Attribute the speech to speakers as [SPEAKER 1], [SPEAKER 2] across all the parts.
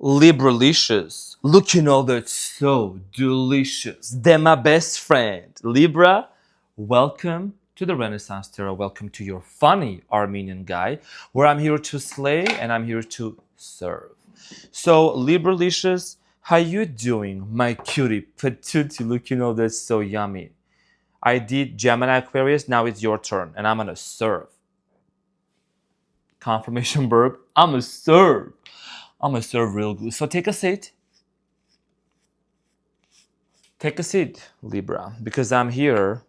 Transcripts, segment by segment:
[SPEAKER 1] Libralicous. Looking all that so delicious. They're my best friend. Libra, welcome to the Renaissance Tarot. Welcome to your funny Armenian guy, where I'm here to slay and I'm here to serve. So, Libralicous, how you doing, my cutie patootie? Looking all that so yummy. I did Gemini Aquarius, now it's your turn, and I'm gonna serve. Confirmation verb, I'm gonna serve. I'm gonna serve real good. So take a seat. Take a seat, Libra, because I'm here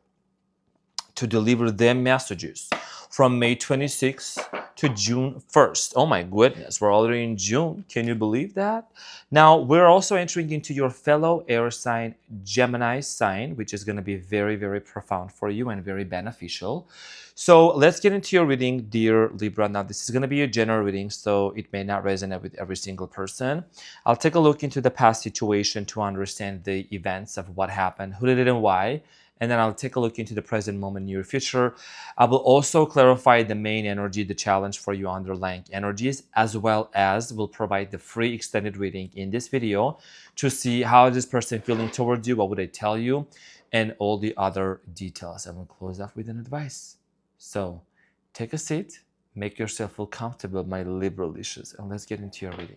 [SPEAKER 1] to deliver them messages from May 26th to June 1st. Oh my goodness, we're already in June. Can you believe that? Now, we're also entering into your fellow air sign, Gemini sign, which is going to be very, very profound for you and very beneficial. So let's get into your reading, dear Libra. Now, this is going to be a general reading, so it may not resonate with every single person. I'll take a look into the past situation to understand the events of what happened, who did it and why. And then I'll take a look into the present moment, near future. I will also clarify the main energy, the challenge for you underlying energies, as well as will provide the free extended reading in this video to see how is this person feeling towards you, what would I tell you, and all the other details. I will close off with an advice. So take a seat, make yourself feel comfortable, my Libralicous, and let's get into your reading.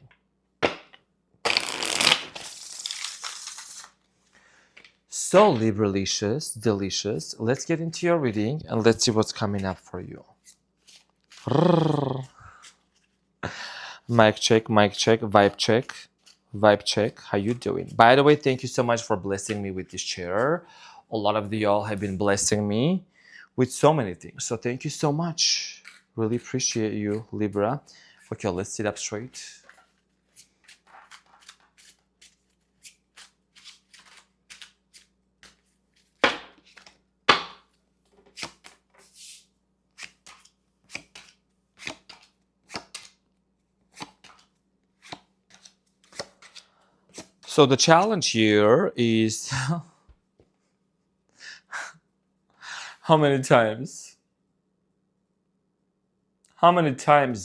[SPEAKER 1] So, Libralicous, delicious, let's get into your reading and let's see what's coming up for you. Mic check, vibe check. How you doing? By the way, thank you so much for blessing me with this chair. A lot of y'all have been blessing me with so many things. So thank you so much. Really appreciate you, Libra. Okay, let's sit up straight. So the challenge here is how many times,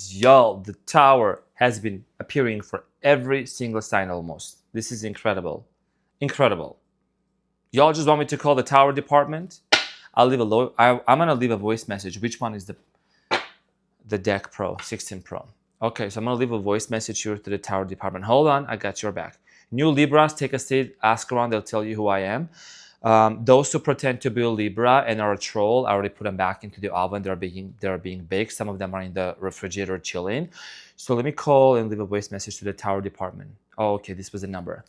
[SPEAKER 1] y'all, the tower has been appearing for every single sign almost. This is incredible. Y'all just want me to call the tower department? I'm gonna leave a voice message. Which one is the Deck Pro, 16 Pro? Okay, so I'm gonna leave a voice message here to the tower department. Hold on, I got your back. New Libras, take a seat, ask around, they'll tell you who I am. Those who pretend to be a Libra and are a troll, I already put them back into the oven. They're being baked. Some of them are in the refrigerator chilling. So let me call and leave a voice message to the tower department. Oh, okay, this was the number.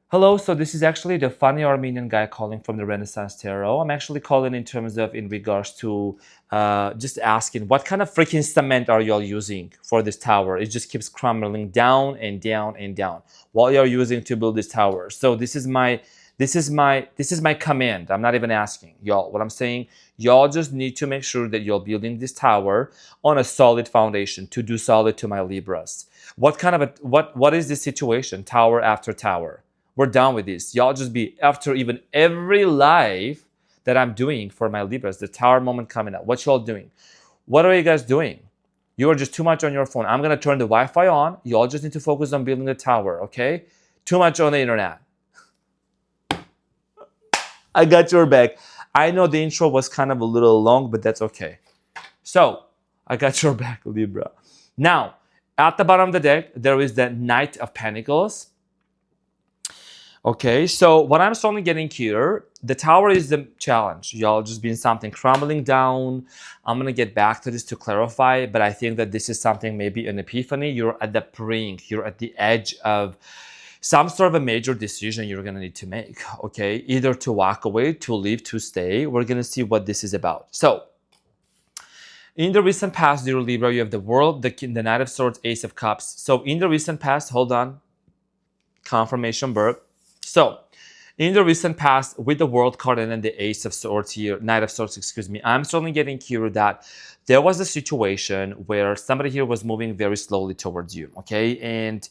[SPEAKER 1] Hello, so this is actually the funny Armenian guy calling from the Renaissance Tarot. I'm actually calling in regards to just asking, what kind of freaking cement are y'all using for this tower? It just keeps crumbling down and down and down. What you're using to build this tower? So this is my command. I'm not even asking y'all. What I'm saying, y'all just need to make sure that you're building this tower on a solid foundation to do solid to my Libras. What is this situation? Tower after tower. We're done with this. Y'all just be after even every live that I'm doing for my Libras, the tower moment coming up. What y'all doing? What are you guys doing? You are just too much on your phone. I'm gonna turn the Wi-Fi on. Y'all just need to focus on building the tower, okay? Too much on the internet. I got your back. I know the intro was kind of a little long, but that's okay. So, I got your back, Libra. Now, at the bottom of the deck, there is the Knight of Pentacles. Okay, so what I'm slowly getting here, the tower is the challenge. Y'all just been something crumbling down. I'm going to get back to this to clarify, but I think that this is something, maybe an epiphany. You're at the brink. You're at the edge of some sort of a major decision you're going to need to make, okay? Either to walk away, to leave, to stay. We're going to see what this is about. So, in the recent past, dear Libra, you have the World, the Knight of Swords, Ace of Cups. So, in the recent past, hold on, confirmation verb. So, in the recent past, with the World card and then the Ace of Swords here, Knight of Swords, excuse me, I'm certainly getting here that there was a situation where somebody here was moving very slowly towards you, okay? And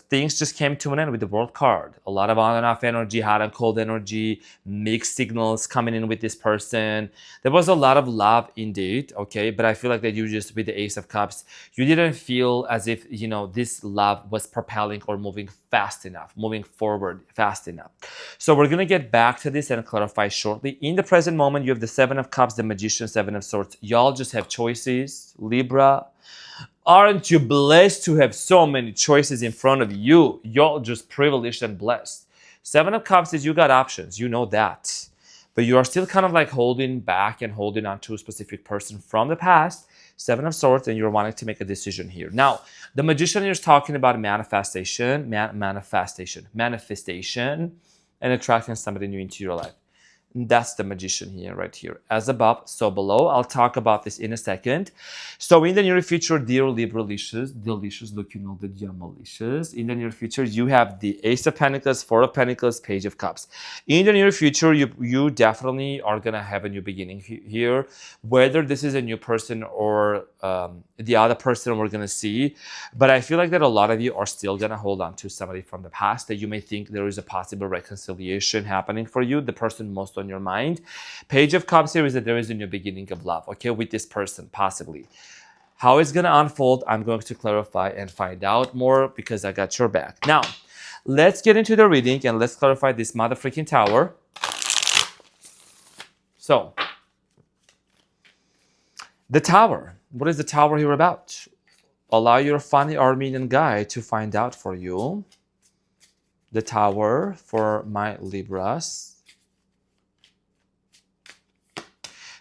[SPEAKER 1] things just came to an end with the World card. A lot of on and off energy, hot and cold energy, mixed signals coming in with this person. There was a lot of love indeed, okay? But I feel like that you just, with the Ace of Cups, you didn't feel as if, you know, this love was propelling or moving fast enough, moving forward fast enough. So we're going to get back to this and clarify shortly. In the present moment, you have the Seven of Cups, the Magician, Seven of Swords. Y'all just have choices, Libra. Aren't you blessed to have so many choices in front of you? You're just privileged and blessed. Seven of Cups is you got options. You know that. But you are still kind of like holding back and holding on to a specific person from the past. Seven of Swords, and you're wanting to make a decision here. Now, the Magician is talking about manifestation, and attracting somebody new into your life. That's the Magician here, right here. As above, so below. I'll talk about this in a second. So in the near future, dear Libralicious, delicious looking all the malicious. In the near future, you have the Ace of Pentacles, Four of Pentacles, Page of Cups. In the near future, you definitely are going to have a new beginning here. Whether this is a new person or the other person we're going to see. But I feel like that a lot of you are still going to hold on to somebody from the past that you may think there is a possible reconciliation happening for you, the person most on your mind. Page of Cups here is that there is a new beginning of love, okay, with this person, possibly. How it's going to unfold, I'm going to clarify and find out more because I got your back. Now, let's get into the reading and let's clarify this mother freaking tower. So, the tower. What is the tower here about? Allow your funny Armenian guy to find out for you. The tower for my Libras.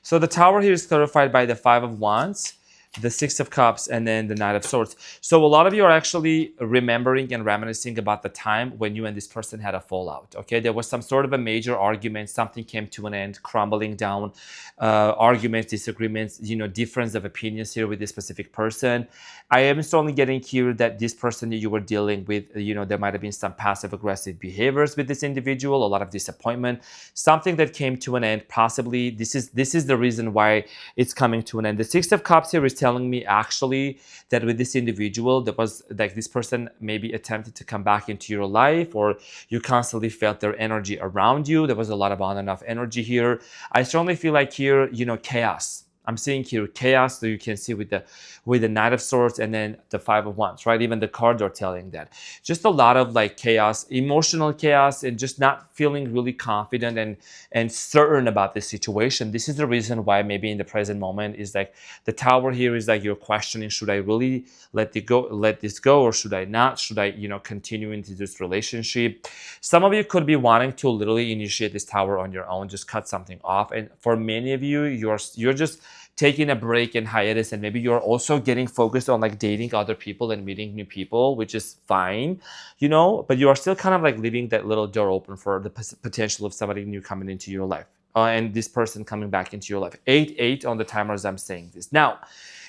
[SPEAKER 1] So the tower here is clarified by the Five of Wands, the Six of Cups, and then the Knight of Swords. So a lot of you are actually remembering and reminiscing about the time when you and this person had a fallout, okay? There was some sort of a major argument, something came to an end, crumbling down, arguments, disagreements, you know, difference of opinions here with this specific person. I am strongly getting here that this person that you were dealing with, you know, there might have been some passive-aggressive behaviors with this individual, a lot of disappointment, something that came to an end. Possibly this is the reason why it's coming to an end. The Six of Cups here is telling me actually that with this individual, there was like this person maybe attempted to come back into your life, or you constantly felt their energy around you. There was a lot of on and off energy here. I strongly feel like here, you know, chaos. I'm seeing here chaos, so you can see with the Knight of Swords and then the Five of Wands, right? Even the cards are telling that. Just a lot of like chaos, emotional chaos, and just not feeling really confident and certain about this situation. This is the reason why maybe in the present moment is like the tower here is like you're questioning, should I really let this go, or should I not? Should I, you know, continue into this relationship? Some of you could be wanting to literally initiate this tower on your own, just cut something off. And for many of you, you're just taking a break and hiatus, and maybe you're also getting focused on like dating other people and meeting new people, which is fine, you know, but you are still kind of like leaving that little door open for the potential of somebody new coming into your life, and this person coming back into your life. 8-8 on the timer as I'm saying this. Now,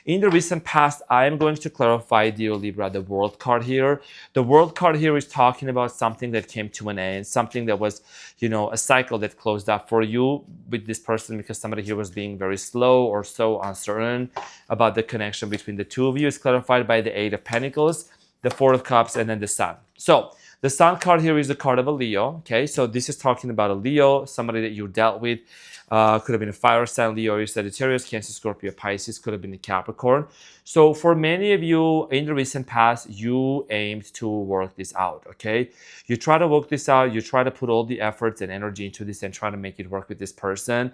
[SPEAKER 1] in the recent past, I am going to clarify, dear Libra, the World card here. The World card here is talking about something that came to an end, something that was, you know, a cycle that closed up for you with this person because somebody here was being very slow or so uncertain about the connection between the two of you. It's clarified by the Eight of Pentacles, the Four of Cups, and then the Sun. So the Sun card here is the card of a Leo, okay? So this is talking about a Leo, somebody that you dealt with. Could have been a fire sign, Leo or Sagittarius, Cancer, Scorpio, Pisces, could have been a Capricorn. So for many of you in the recent past, you aimed to work this out, okay? You try to work this out, you try to put all the efforts and energy into this and try to make it work with this person.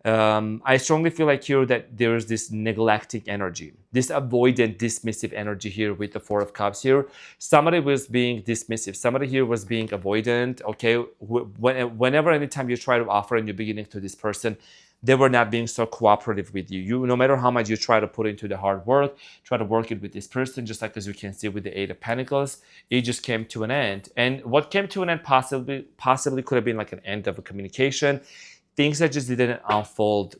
[SPEAKER 1] I strongly feel like here that there's this neglecting energy, this avoidant, dismissive energy here with the Four of Cups here. Somebody was being dismissive. Somebody here was being avoidant, okay? Whenever, anytime you try to offer a new beginning to this person, they were not being so cooperative with you. No matter how much you try to put into the hard work, try to work it with this person, just like as you can see with the Eight of Pentacles, it just came to an end. And what came to an end possibly could have been like an end of a communication. Things that just didn't unfold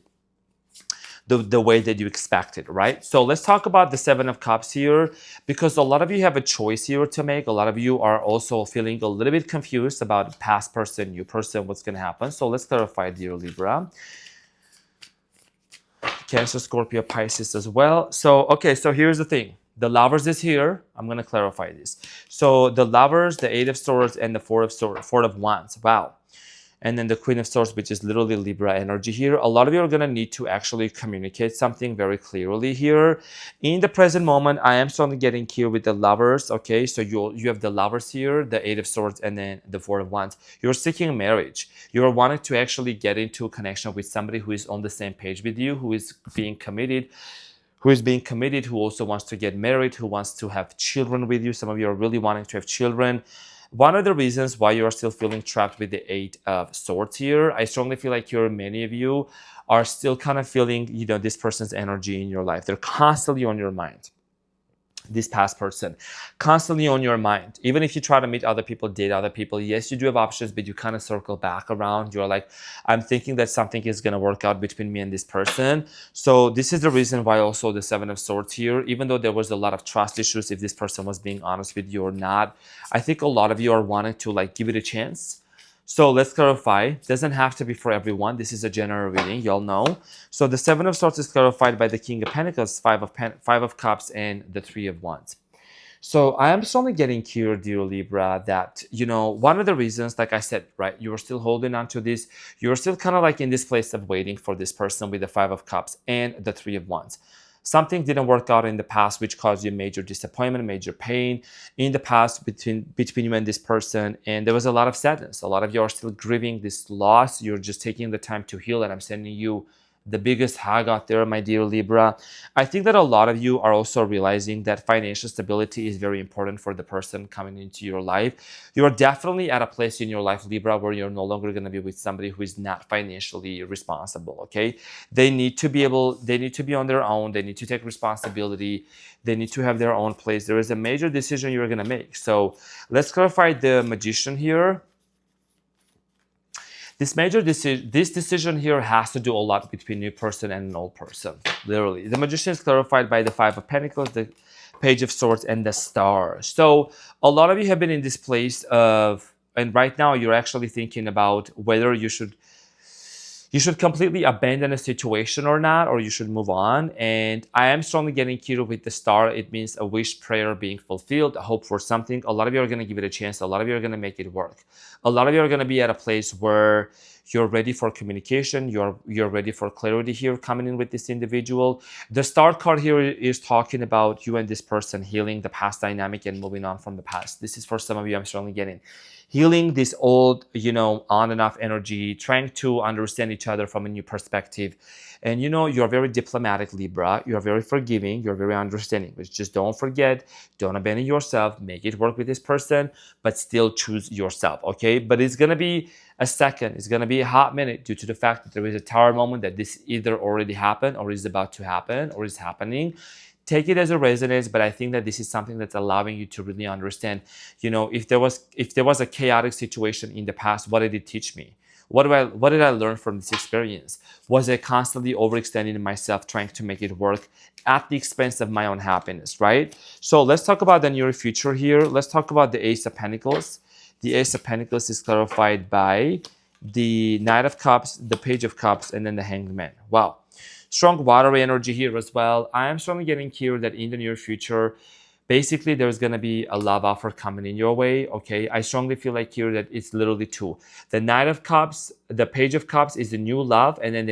[SPEAKER 1] the way that you expected, right? So let's talk about the Seven of Cups here, because a lot of you have a choice here to make. A lot of you are also feeling a little bit confused about past person, new person, what's going to happen. So let's clarify, dear Libra. Cancer, Scorpio, Pisces as well. So, okay, so here's the thing. The Lovers is here. I'm going to clarify this. So the Lovers, the Eight of Swords, and the Four of Wands. Wow. And then the Queen of Swords, which is literally Libra energy here. A lot of you are going to need to actually communicate something very clearly here. In the present moment, I am starting getting here with the Lovers, okay? So you have the Lovers here, the Eight of Swords, and then the Four of Wands. You're seeking marriage. You're wanting to actually get into a connection with somebody who is on the same page with you, who is being committed, who also wants to get married, who wants to have children with you. Some of you are really wanting to have children. One of the reasons why you are still feeling trapped with the Eight of Swords here, I strongly feel like many of you are still kind of feeling, this person's energy in your life. They're constantly on your mind. This past person, constantly on your mind. Even if you try to meet other people, date other people, yes, you do have options, but you kind of circle back around. You're like, I'm thinking that something is going to work out between me and this person. So this is the reason why also the Seven of Swords here, even though there was a lot of trust issues, if this person was being honest with you or not, I think a lot of you are wanting to like give it a chance. So let's clarify. Doesn't have to be for everyone. This is a general reading, y'all know. So the Seven of Swords is clarified by the King of Pentacles, Five of Cups, and the Three of Wands. So I am strongly getting here, dear Libra, that, one of the reasons, like I said, right, you're still holding on to this. You're still kind of like in this place of waiting for this person with the Five of Cups and the Three of Wands. Something didn't work out in the past, which caused you major disappointment, major pain in the past between you and this person. And there was a lot of sadness. A lot of you are still grieving this loss. You're just taking the time to heal. And I'm sending you the biggest hug out there, my dear Libra. I think that a lot of you are also realizing that financial stability is very important for the person coming into your life. You're definitely at a place in your life, Libra, where you're no longer going to be with somebody who is not financially responsible, okay? They need to be on their own. They need to take responsibility. They need to have their own place. There is a major decision you're going to make. So let's clarify the Magician here. This decision here has to do a lot between a new person and an old person, literally. The Magician is clarified by the Five of Pentacles, the Page of Swords, and the Star. So a lot of you have been in this place of, and right now you're actually thinking about whether you should completely abandon a situation or not, or you should move on. And I am strongly getting here with the Star. It means a wish, prayer being fulfilled, a hope for something. A lot of you are going to give it a chance. A lot of you are going to make it work. A lot of you are going to be at a place where you're ready for communication. You're ready for clarity here coming in with this individual. The Star card here is talking about you and this person healing the past dynamic and moving on from the past. This is for some of you, I'm strongly getting. Healing this old, on and off energy, trying to understand each other from a new perspective. And you're very diplomatic, Libra. You're very forgiving. You're very understanding. But just don't forget, don't abandon yourself. Make it work with this person, but still choose yourself, okay? But it's going to be a second. It's going to be a hot minute due to the fact that there is a tower moment that this either already happened or is about to happen or is happening. Take it as a resonance, but I think that this is something that's allowing you to really understand, if there was a chaotic situation in the past, what did it teach me? What did I learn from this experience? Was I constantly overextending myself, trying to make it work at the expense of my own happiness, right? So let's talk about the near future here. Let's talk about the Ace of Pentacles. The Ace of Pentacles is clarified by the Knight of Cups, the Page of Cups, and then the Hanged Man. Wow. Strong watery energy here as well. I am strongly getting here that in the near future, basically there's going to be a love offer coming in your way, okay? I strongly feel like here that it's literally two. The Knight of Cups, the Page of Cups is the new love, and then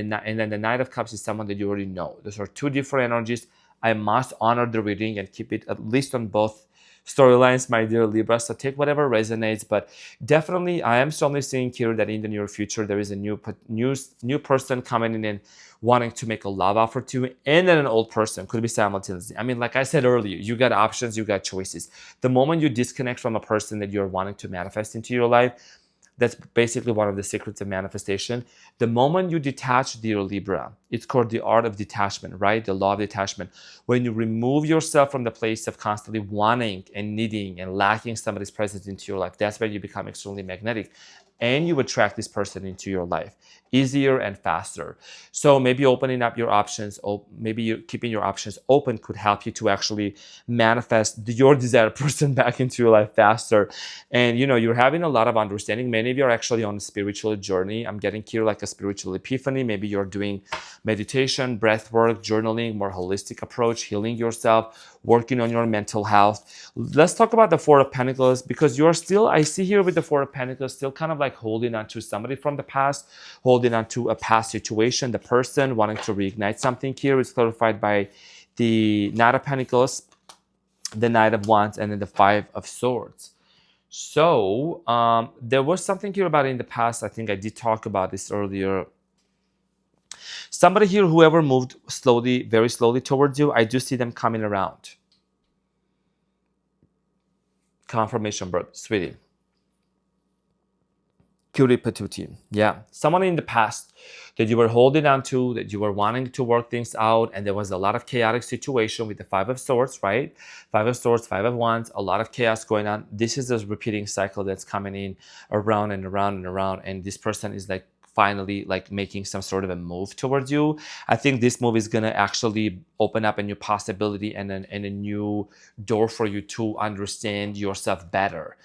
[SPEAKER 1] the Knight of Cups is someone that you already know. Those are two different energies. I must honor the reading and keep it at least on both storylines, my dear Libra. So take whatever resonates, but definitely I am strongly seeing here that in the near future there is a new person coming in and wanting to make a love offer to you, and then an old person could be simultaneously. I mean, like I said earlier, you got options, you got choices. The moment you disconnect from a person that you're wanting to manifest into your life, that's basically one of the secrets of manifestation. The moment you detach, dear Libra, it's called the art of detachment, right? The law of detachment. When you remove yourself from the place of constantly wanting and needing and lacking somebody's presence into your life, that's where you become extremely magnetic and you attract this person into your life. easier and faster. So maybe opening up your options, or maybe keeping your options open could help you to actually manifest your desired person back into your life faster. And you're having a lot of understanding. Many of you are actually on a spiritual journey. I'm getting here like a spiritual epiphany. Maybe you're doing meditation, breath work, journaling, more holistic approach, healing yourself, working on your mental health. Let's talk about the Four of Pentacles, because you're still, I see here with the Four of Pentacles, still kind of like holding on to somebody from the past, holding on to a past situation. The person wanting to reignite something here is clarified by the Knight of Pentacles, the Knight of Wands, and then the Five of Swords. So there was something here about in the past. I think I did talk about this earlier. Somebody here, whoever moved slowly, very slowly towards you, I do see them coming around. Confirmation, bro, sweetie. Cutie patootie. Yeah, someone in the past that you were holding on to, that you were wanting to work things out, and there was a lot of chaotic situation with the Five of Swords, right? Five of Swords, Five of Wands, a lot of chaos going on. This is a repeating cycle that's coming in around and around and around, and this person is like finally like making some sort of a move towards you. I think this move is gonna actually open up a new possibility and a new door for you to understand yourself better.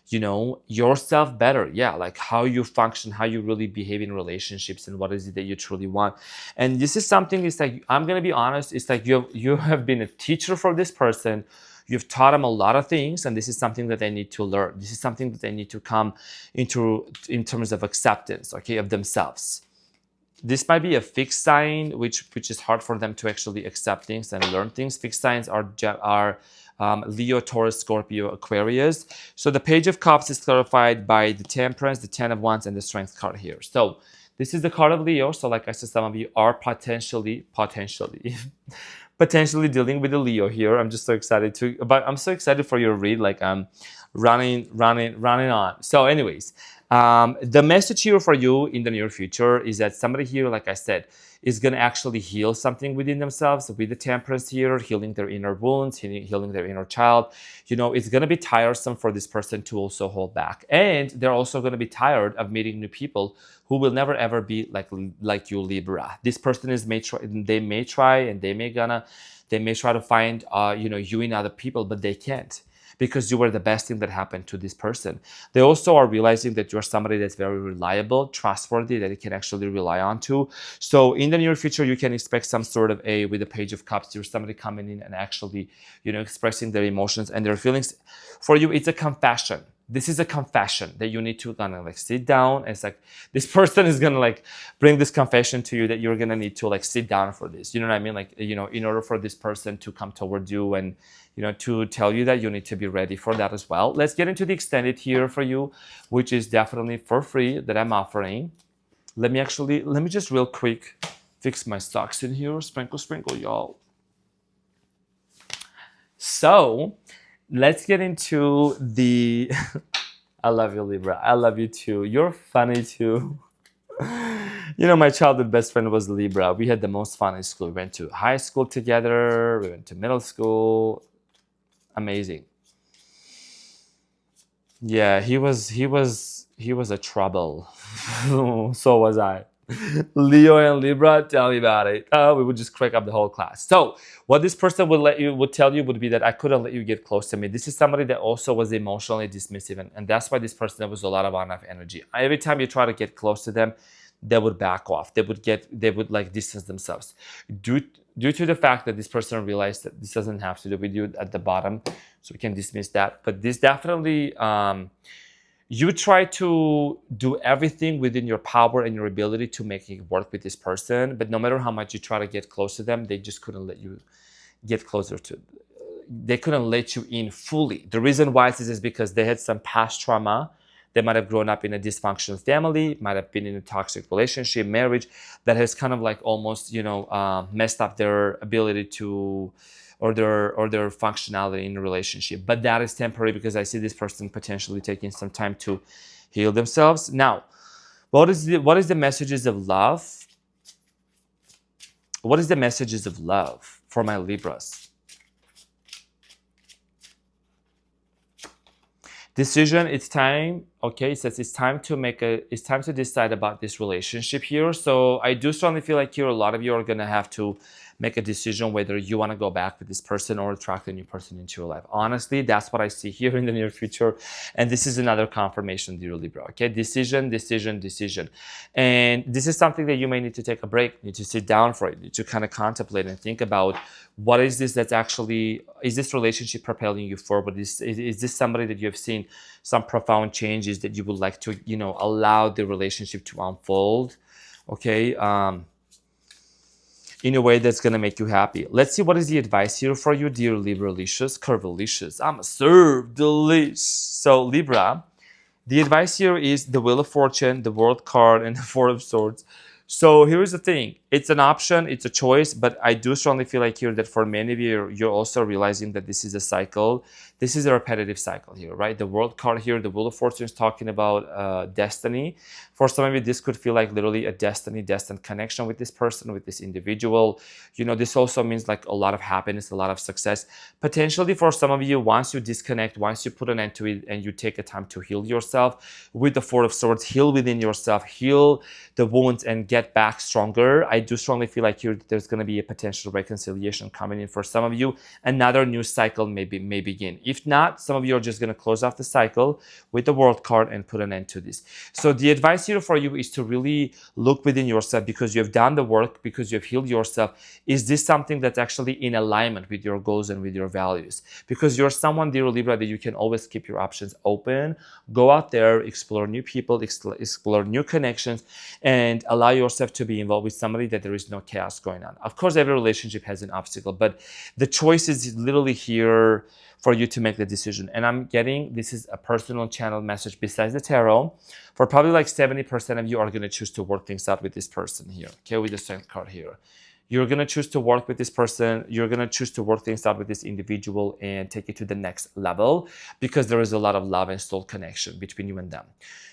[SPEAKER 1] Yourself better. Yeah, like how you function, how you really behave in relationships, and what is it that you truly want. And this is something, it's like, I'm gonna be honest, it's like you have been a teacher for this person. You've taught them a lot of things, and this is something that they need to learn. This is something that they need to come into in terms of acceptance, okay, of themselves. This might be a fixed sign, which is hard for them to actually accept things and learn things. Fixed signs are Leo, Taurus, Scorpio, Aquarius. So the Page of Cups is clarified by the Temperance, the Ten of Wands, and the Strength card here. So this is the card of Leo. So like I said, some of you are potentially dealing with the Leo here. I'm just so excited I'm so excited for your read. Like I'm running on. So anyways, the message here for you in the near future is that somebody here, like I said, is going to actually heal something within themselves with the Temperance here, healing their inner wounds, healing their inner child. It's going to be tiresome for this person to also hold back. And they're also going to be tired of meeting new people who will never ever be like you, Libra. This person they may try to find you in other people, but they can't, because you were the best thing that happened to this person. They also are realizing that you're somebody that's very reliable, trustworthy, that they can actually rely on to. So in the near future, you can expect some sort of with the Page of Cups, you're somebody coming in and actually, expressing their emotions and their feelings. For you, it's a confession. This is a confession that you need to kind of like sit down. And it's like, this person is going to like bring this confession to you that you're going to need to like sit down for this. You know what I mean? Like, in order for this person to come towards you and, to tell you that, you need to be ready for that as well. Let's get into the extended here for you, which is definitely for free that I'm offering. Let me just real quick fix my socks in here. Sprinkle, sprinkle, y'all. So let's get into the... I love you, Libra. I love you too. You're funny too. My childhood best friend was Libra. We had the most fun in school. We went to high school together. We went to middle school. Amazing. Yeah, he was a trouble. So was I. Leo and Libra, tell me about it. We would just crack up the whole class. So what this person would tell you would be that I couldn't let you get close to me. This is somebody that also was emotionally dismissive, and that's why this person, there was a lot of on-off energy. Every time you try to get close to them, they would back off. They would like distance themselves. Due to the fact that this person realized that this doesn't have to do with you at the bottom, so we can dismiss that. But this definitely, you try to do everything within your power and your ability to make it work with this person. But no matter how much you try to get close to them, they just couldn't let you get closer to. They couldn't let you in fully. The reason why this is because they had some past trauma. They might have grown up in a dysfunctional family, might have been in a toxic relationship, marriage, that has kind of like almost, messed up their ability to, or their functionality in a relationship. But that is temporary, because I see this person potentially taking some time to heal themselves. Now, what is the messages of love? What is the messages of love for my Libras? Decision, it's time. Okay, it says it's time to decide about this relationship here. So I do strongly feel like here a lot of you are gonna have to make a decision whether you want to go back with this person or attract a new person into your life. Honestly, that's what I see here in the near future. And this is another confirmation, dear Libra. Okay, decision, decision, decision. And this is something that you may need to take a break, need to sit down for it, need to kind of contemplate and think about what is this that's actually, is this relationship propelling you forward? Is this somebody that you have seen some profound changes that you would like to, allow the relationship to unfold? Okay. In a way that's going to make you happy. Let's see what is the advice here for you, dear Libralicious, Curvilicious. I'm a serve delish. So Libra, the advice here is the Wheel of Fortune, the World card, and the Four of Swords. So here's the thing. It's an option, it's a choice, but I do strongly feel like here that for many of you, you're also realizing that this is a cycle. This is a repetitive cycle here, right? The World card here, the Wheel of Fortune is talking about destiny. For some of you, this could feel like literally a destined connection with this person, with this individual. This also means like a lot of happiness, a lot of success. Potentially for some of you, once you disconnect, once you put an end to it and you take a time to heal yourself with the Four of Swords, heal within yourself, heal the wounds and get back stronger. I do strongly feel like there's going to be a potential reconciliation coming in for some of you. Another new cycle may begin. If not, some of you are just going to close off the cycle with the World card and put an end to this. So the advice here for you is to really look within yourself, because you have done the work, because you have healed yourself. Is this something that's actually in alignment with your goals and with your values? Because you're someone, dear Libra, that you can always keep your options open. Go out there, explore new people, explore new connections, and allow yourself to be involved with somebody that there is no chaos going on. Of course, every relationship has an obstacle, but the choice is literally here for you to make the decision. And I'm getting, this is a personal channel message besides the tarot. For probably like 70% of you are going to choose to work things out with this person here. Okay, with the Strength card here. You're going to choose to work with this person. You're going to choose to work things out with this individual and take it to the next level, because there is a lot of love and soul connection between you and them.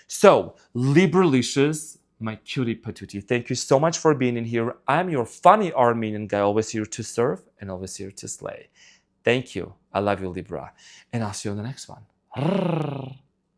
[SPEAKER 1] So, Libralicious, my cutie patootie, thank you so much for being in here. I'm your funny Armenian guy, always here to serve and always here to slay. Thank you. I love you, Libra. And I'll see you on the next one.